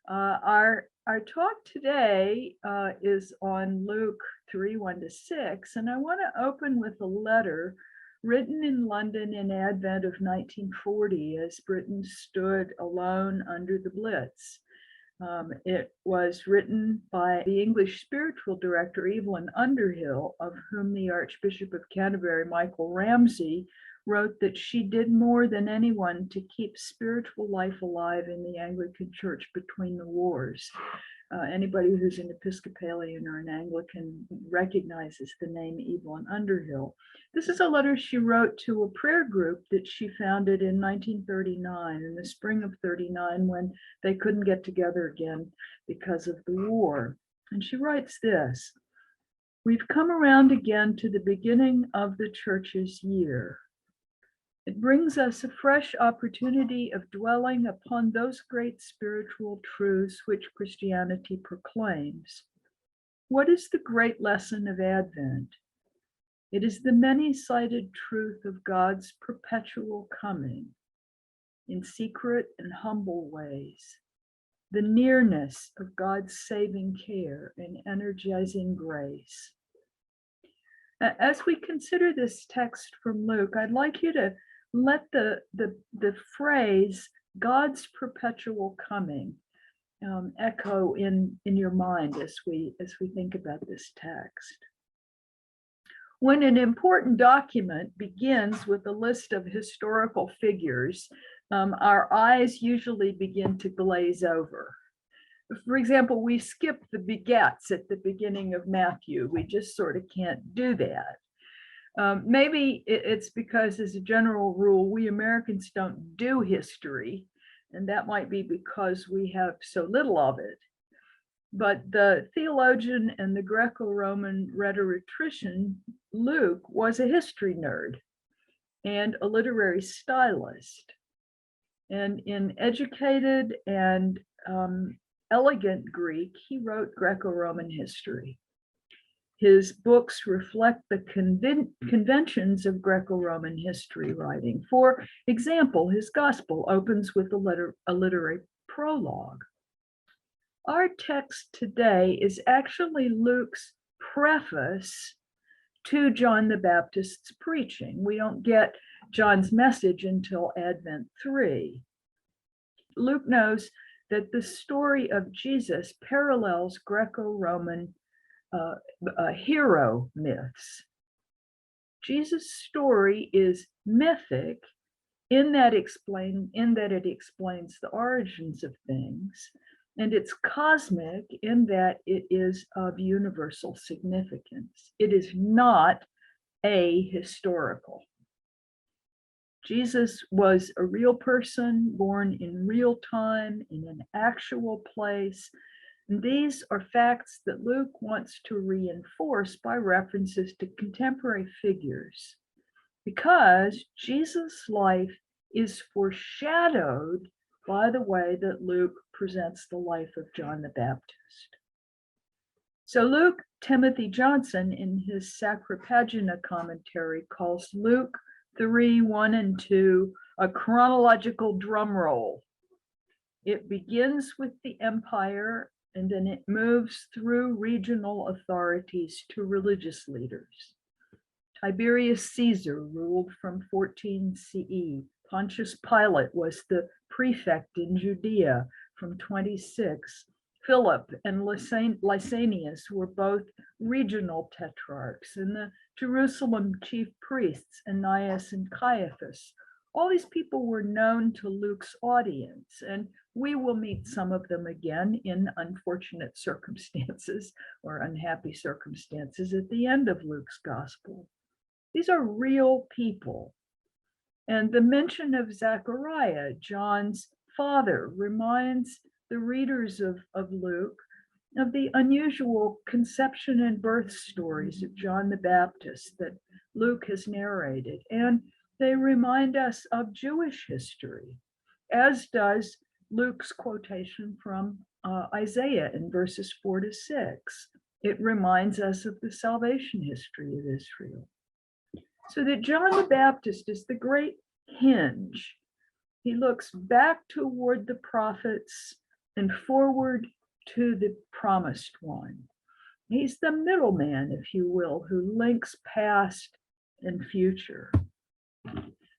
Our talk today is on Luke 3, 1-6, and I want to open with a letter written in London in Advent of 1940 as Britain stood alone under the Blitz. It was written by the English spiritual director Evelyn Underhill, of whom the Archbishop of Canterbury, Michael Ramsey, wrote that she did more than anyone to keep spiritual life alive in the Anglican Church between the wars. Anybody who's an Episcopalian or an Anglican recognizes the name Evelyn Underhill. This is a letter she wrote to a prayer group that she founded in 1939, in the spring of 39, when they couldn't get together again because of the war. And she writes this: "We've come around again to the beginning of the church's year. It brings us a fresh opportunity of dwelling upon those great spiritual truths which Christianity proclaims. What is the great lesson of Advent? It is the many-sided truth of God's perpetual coming in secret and humble ways, the nearness of God's saving care and energizing grace." As we consider this text from Luke, I'd like you to let the phrase God's perpetual coming echo in your mind as we think about this text. When an important document begins with a list of historical figures, our eyes usually begin to glaze over. For example, we skip the begets at the beginning of Matthew. We just sort of can't do that. Maybe it's because, as a general rule, we Americans don't do history, and that might be because we have so little of it. But the theologian and the Greco-Roman rhetorician Luke was a history nerd and a literary stylist. And in educated and elegant Greek, he wrote Greco-Roman history. His books reflect the conventions of Greco-Roman history writing. For example, his gospel opens with a literary prologue. Our text today is actually Luke's preface to John the Baptist's preaching. We don't get John's message until Advent 3. Luke knows that the story of Jesus parallels Greco-Roman hero myths. Jesus' story is mythic in that it explains the origins of things, and it's cosmic in that it is of universal significance. It is not ahistorical. Jesus was a real person, born in real time, in an actual place. And these are facts that Luke wants to reinforce by references to contemporary figures, because Jesus' life is foreshadowed by the way that Luke presents the life of John the Baptist. So Luke Timothy Johnson, in his Sacropagina commentary, calls Luke 3, 1 and 2 a chronological drum roll. It begins with the empire, and then it moves through regional authorities to religious leaders. Tiberius Caesar ruled from 14 CE. Pontius Pilate was the prefect in Judea from 26. Philip and Lysanias were both regional tetrarchs, and the Jerusalem chief priests, Ananias and Caiaphas. All these people were known to Luke's audience, and we will meet some of them again in unfortunate circumstances or unhappy circumstances at the end of Luke's gospel. These are real people. And the mention of Zechariah, John's father, reminds the readers of Luke of the unusual conception and birth stories of John the Baptist that Luke has narrated. And they remind us of Jewish history, as does Luke's quotation from Isaiah in verses 4-6. It reminds us of the salvation history of Israel. So that John the Baptist is the great hinge. He looks back toward the prophets and forward to the promised one. He's the middleman, if you will, who links past and future.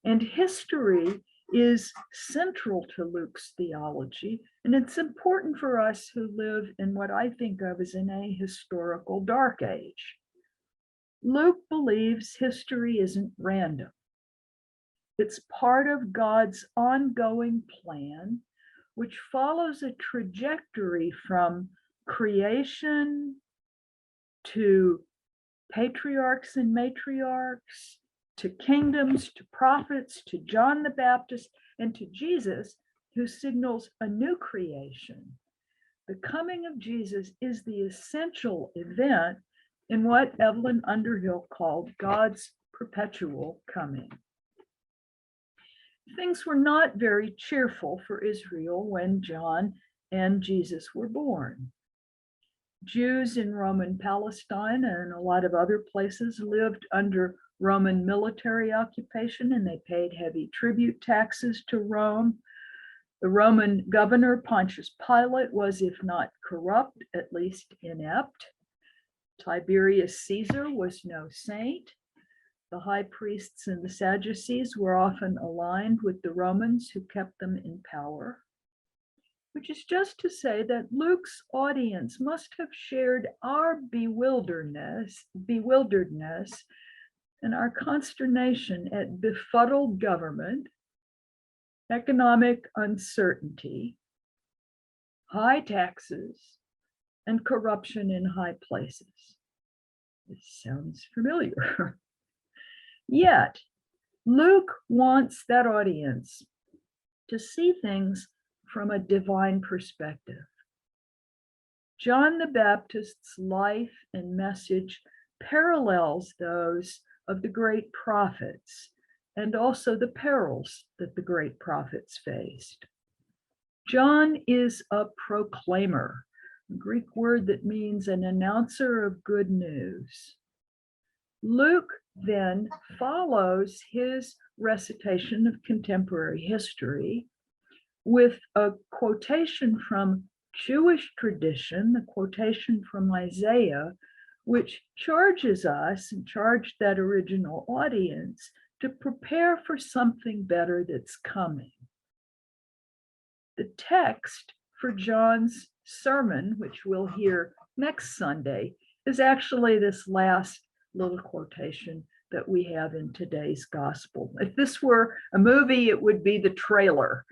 And history is central to Luke's theology, and it's important for us who live in what I think of as an ahistorical dark age. Luke believes history isn't random. It's part of God's ongoing plan, which follows a trajectory from creation to patriarchs and matriarchs, to kingdoms, to prophets, to John the Baptist, and to Jesus, who signals a new creation. The coming of Jesus is the essential event in what Evelyn Underhill called God's perpetual coming. Things were not very cheerful for Israel when John and Jesus were born. Jews in Roman Palestine and a lot of other places lived under Roman military occupation, and they paid heavy tribute taxes to Rome. The Roman governor, Pontius Pilate, was, if not corrupt, at least inept. Tiberius Caesar was no saint. The high priests and the Sadducees were often aligned with the Romans who kept them in power, which is just to say that Luke's audience must have shared our bewilderedness and our consternation at befuddled government, economic uncertainty, high taxes, and corruption in high places. This sounds familiar. Yet, Luke wants that audience to see things from a divine perspective. John the Baptist's life and message parallels those of the great prophets and also the perils that the great prophets faced. John is a proclaimer, a Greek word that means an announcer of good news. Luke then follows his recitation of contemporary history with a quotation from Jewish tradition, the quotation from Isaiah, which charges us and charged that original audience to prepare for something better that's coming. The text for John's sermon, which we'll hear next Sunday, is actually this last little quotation that we have in today's gospel. If this were a movie, it would be the trailer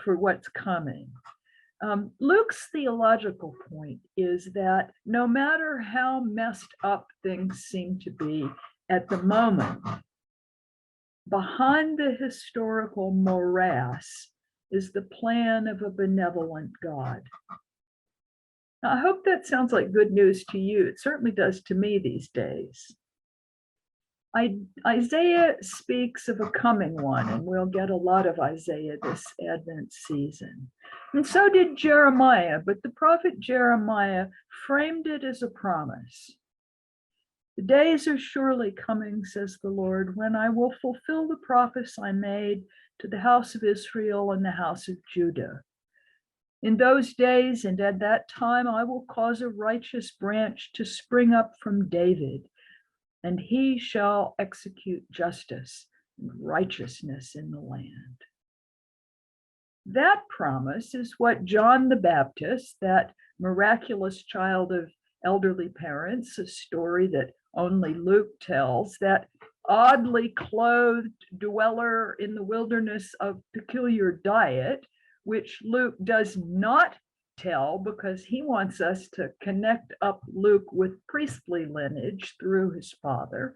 for what's coming. Luke's theological point is that no matter how messed up things seem to be at the moment, behind the historical morass is the plan of a benevolent God. Now, I hope that sounds like good news to you. It certainly does to me these days. Isaiah speaks of a coming one, and we'll get a lot of Isaiah this Advent season. And so did Jeremiah, but the prophet Jeremiah framed it as a promise. The days are surely coming, says the Lord, when I will fulfill the promise I made to the house of Israel and the house of Judah. In those days and at that time, I will cause a righteous branch to spring up from David, and he shall execute justice and righteousness in the land. That promise is what John the Baptist, that miraculous child of elderly parents, a story that only Luke tells, that oddly clothed dweller in the wilderness of peculiar diet, which Luke does not tell because he wants us to connect up Luke with priestly lineage through his father.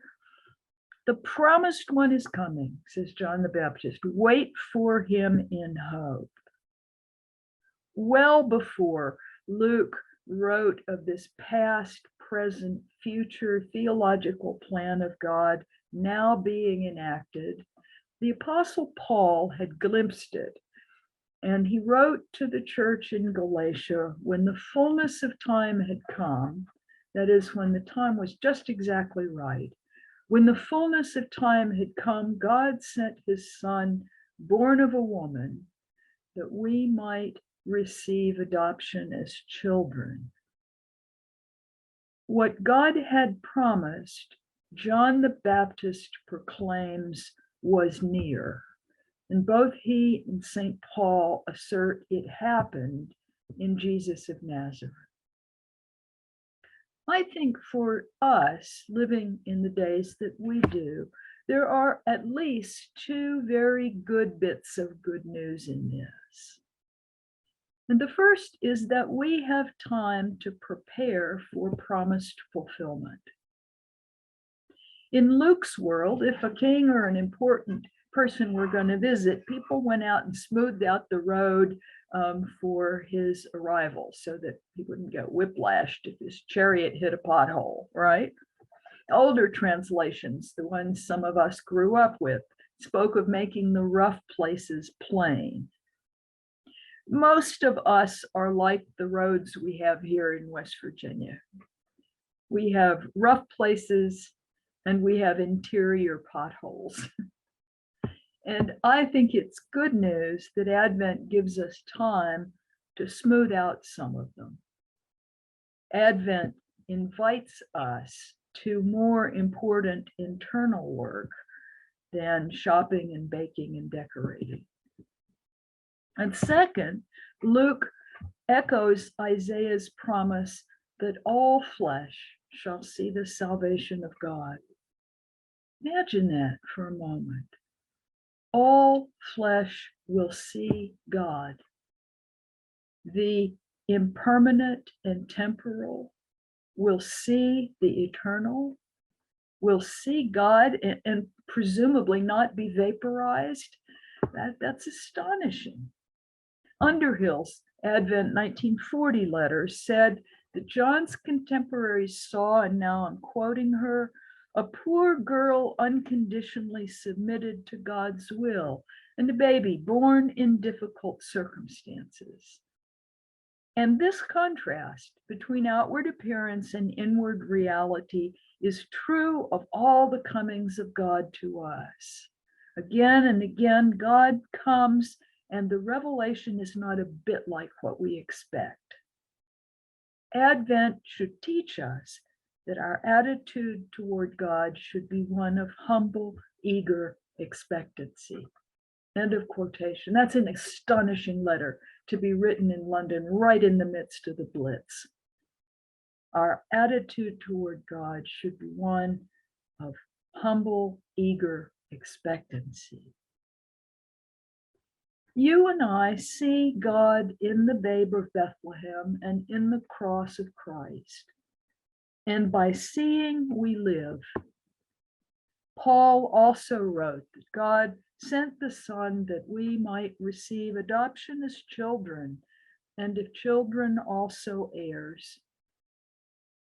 The promised one is coming, says John the Baptist. Wait for him in hope. Well before Luke wrote of this past, present, future theological plan of God now being enacted, the Apostle Paul had glimpsed it. And he wrote to the church in Galatia when the fullness of time had come, that is, when the time was just exactly right. When the fullness of time had come, God sent his Son, born of a woman, that we might receive adoption as children. What God had promised, John the Baptist proclaims, was near. And both he and St. Paul assert it happened in Jesus of Nazareth. I think for us, living in the days that we do, there are at least two very good bits of good news in this. And the first is that we have time to prepare for promised fulfillment. In Luke's world, if a king or an important person were going to visit, people went out and smoothed out the road for his arrival so that he wouldn't get whiplashed if his chariot hit a pothole, right? Older translations, the ones some of us grew up with, spoke of making the rough places plain. Most of us are like the roads we have here in West Virginia. We have rough places and we have interior potholes. And I think it's good news that Advent gives us time to smooth out some of them. Advent invites us to more important internal work than shopping and baking and decorating. And second, Luke echoes Isaiah's promise that all flesh shall see the salvation of God. Imagine that for a moment. All flesh will see God. The impermanent and temporal will see the eternal, will see God and presumably not be vaporized. That's astonishing. Underhill's Advent 1940 letter said that John's contemporaries saw, and now I'm quoting her, a poor girl unconditionally submitted to God's will, and a baby born in difficult circumstances. And this contrast between outward appearance and inward reality is true of all the comings of God to us. Again and again, God comes, and the revelation is not a bit like what we expect. Advent should teach us that our attitude toward God should be one of humble, eager expectancy. End of quotation. That's an astonishing letter to be written in London right in the midst of the Blitz. Our attitude toward God should be one of humble, eager expectancy. You and I see God in the babe of Bethlehem and in the cross of Christ. And by seeing, we live. Paul also wrote that God sent the Son that we might receive adoption as children, and if children, also heirs.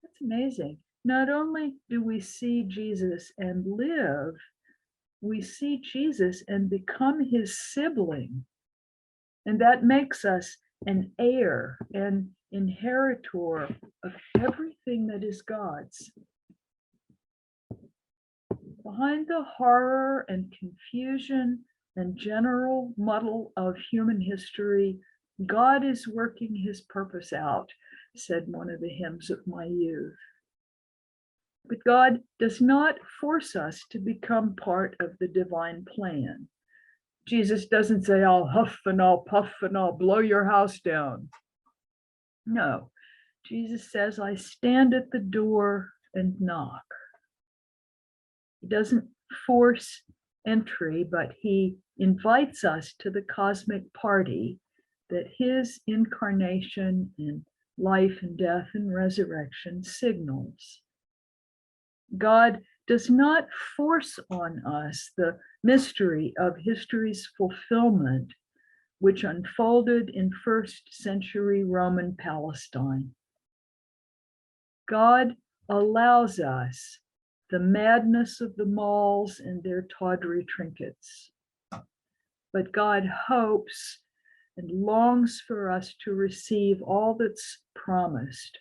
That's amazing. Not only do we see Jesus and live, we see Jesus and become his sibling. And that makes us an heir and inheritor of everything that is God's. Behind the horror and confusion and general muddle of human history, God is working his purpose out, said one of the hymns of my youth. But God does not force us to become part of the divine plan. Jesus doesn't say, I'll huff and I'll puff and I'll blow your house down. No, Jesus says, I stand at the door and knock. He doesn't force entry, but he invites us to the cosmic party that his incarnation in life and death and resurrection signals. God does not force on us the mystery of history's fulfillment, which unfolded in first century Roman Palestine. God allows us the madness of the malls and their tawdry trinkets. But God hopes and longs for us to receive all that's promised,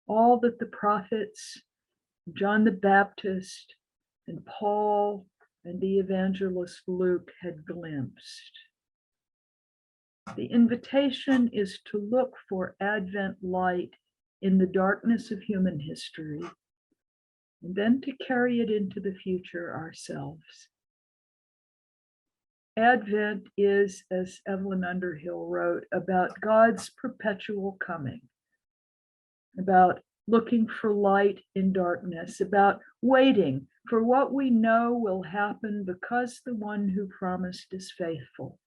all that the prophets, John the Baptist, and Paul, and the evangelist Luke had glimpsed. The invitation is to look for Advent light in the darkness of human history, and then to carry it into the future ourselves. Advent is, as Evelyn Underhill wrote, about God's perpetual coming, about looking for light in darkness, about waiting for what we know will happen because the one who promised is faithful.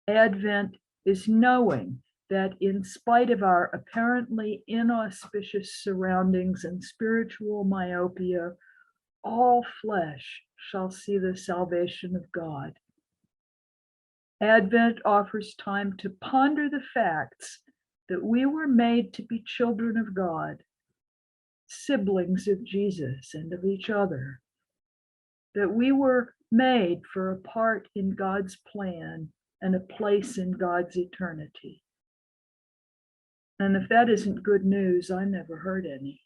Advent is knowing that in spite of our apparently inauspicious surroundings and spiritual myopia, all flesh shall see the salvation of God. Advent offers time to ponder the facts that we were made to be children of God, siblings of Jesus and of each other, that we were made for a part in God's plan and a place in God's eternity. And if that isn't good news, I never heard any.